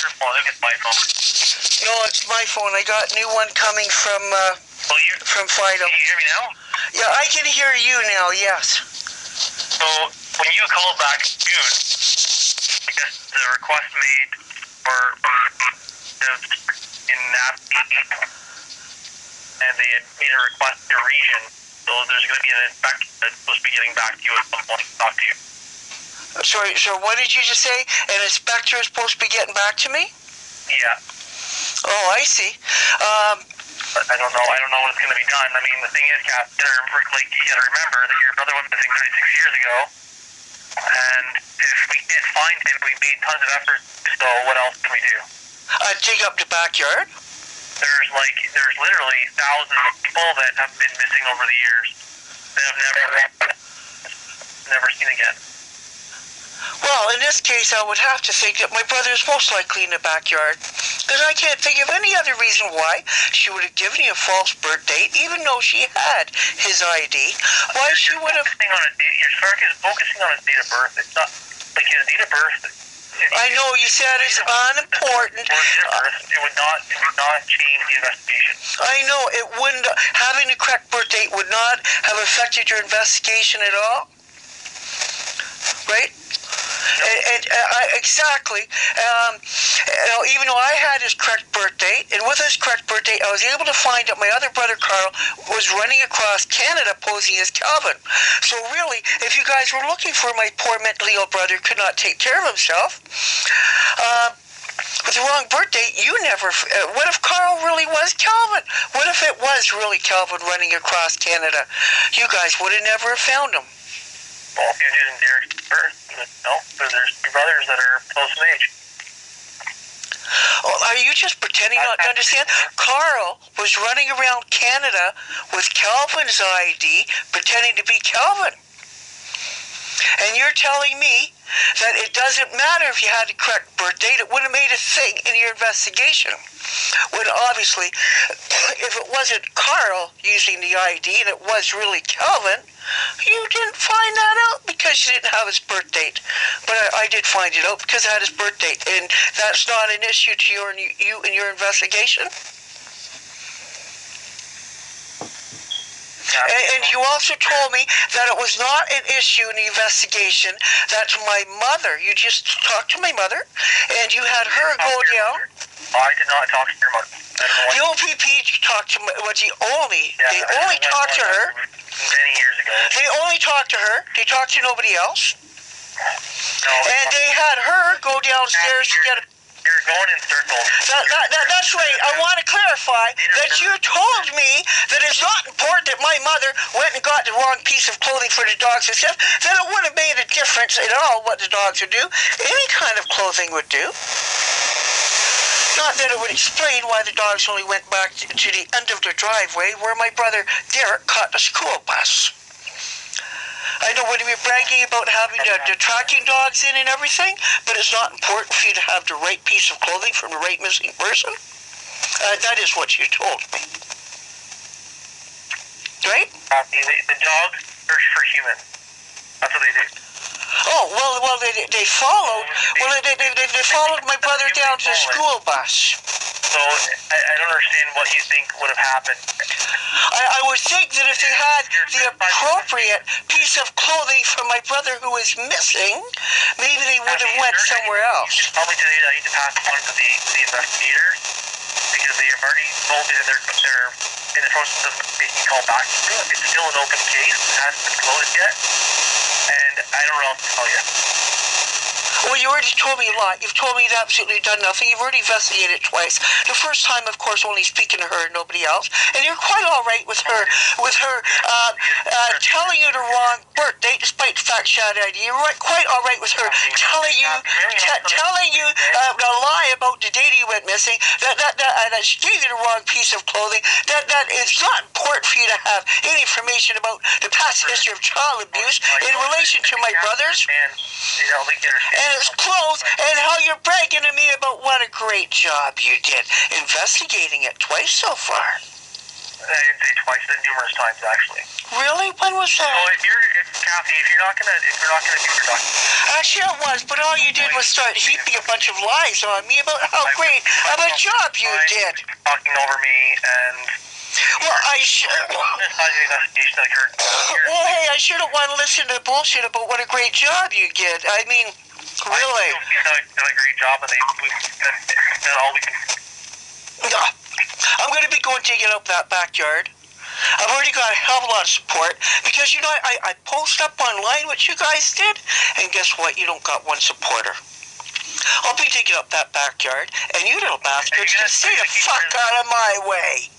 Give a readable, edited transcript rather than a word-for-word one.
your phone. I think it's my phone. No, it's my phone. I got a new one coming from Fido. Can you hear me now? Yeah, I can hear you now, yes. So, when you called back in June, I guess the request made for in Napanee, and they had made a request to region, so there's going to be an inspector that's supposed to be getting back to you at some point to talk to you. Sorry, so what did you just say? An inspector is supposed to be getting back to me? Yeah. Oh, I see. But I don't know what's going to be done. I mean, the thing is, Kat, you got to remember that your brother went missing 36 years ago, and if we can't find him, we made tons of efforts, so what else can we do? Dig up the backyard? There's literally thousands of people that have been missing over the years that have never seen again. Well, in this case, I would have to think that my brother is most likely in the backyard. Because I can't think of any other reason why she would have given you a false birth date, even though she had his ID. Why she would have... You're focusing on his date of birth. It's not like his date of birth. I know you said it's unimportant. It would not change the investigation. I know it wouldn't. Having the correct birth date would not have affected your investigation at all. Right? Exactly. Even though I had his correct birth date, and with his correct birth date, I was able to find out my other brother Carl was running across Canada posing as Calvin. So really, if you guys were looking for my poor mentally ill brother who could not take care of himself, with the wrong birth date, you never... what if Carl really was Calvin? What if it was really Calvin running across Canada? You guys would have never found him. Well, if you're using Derek's birth, no, because there's two brothers that are close in age. Oh, are you just pretending not to understand? Carl was running around Canada with Calvin's ID, pretending to be Calvin. And you're telling me that it doesn't matter if you had the correct birth date, it wouldn't have made a thing in your investigation. When obviously, if it wasn't Carl using the ID and it was really Calvin, you didn't find that out because you didn't have his birth date. But I did find it out because I had his birth date, and that's not an issue to you in your investigation. And you also told me that it was not an issue in the investigation that my mother, you just talked to my mother, and you had her go down. I did not talk to your mother. The OPP talked to they only talked to her. Many years ago. They only talked to her. They talked to nobody else. No, and they had her go downstairs to get a... You're going in circles. That's right. I want to clarify that you told me that it's not important that my mother went and got the wrong piece of clothing for the dogs and stuff, that it wouldn't have made a difference at all what the dogs would do. Any kind of clothing would do. Not that it would explain why the dogs only went back to the end of the driveway where my brother Derek caught the school bus. I know when you're bragging about having the tracking dogs in and everything, but it's not important for you to have the right piece of clothing from the right missing person. That is what you told me. Right? The dogs search for humans. That's what they do. Oh, well, they followed. Well, they followed my brother down to the school bus. So, I don't understand what you think would have happened. I would think that if they had the appropriate piece of clothing for my brother who was missing, maybe they would have went somewhere else. Probably today I need to pass on to the investigators, because they have already told me that they're in the process of making a call back. It's still an open case. It hasn't been closed yet. And I don't know what to tell you. Well, you already told me a lot. You've told me you've absolutely done nothing. You've already investigated it twice. The first time, of course, only speaking to her and nobody else. And you're quite all right with her telling you the wrong birth date, despite the fact she had ID. You're quite all right with her telling you the lie about the date you went missing, that she gave you the wrong piece of clothing, that it's not important for you to have any information about the past history of child abuse in relation to my brothers. And it's closed, and how you're bragging to me about what a great job you did investigating it twice so far. I didn't say twice, but numerous times actually. Really? When was So that? Kathy, if you're not gonna do your documentary, Actually, it was, but all you did was start heaping a bunch of lies on me about how great of a job you did. Talking over me and. Well, I should. Well, hey, I shouldn't want to listen to bullshit about what a great job you did. I mean, really. You've done a great job, and we've done all we can. I'm going to be going digging up that backyard. I've already got a hell of a lot of support because, you know, I post up online what you guys did, and guess what? You don't got one supporter. I'll be digging up that backyard, and you little bastards can stay the fuck out of my way.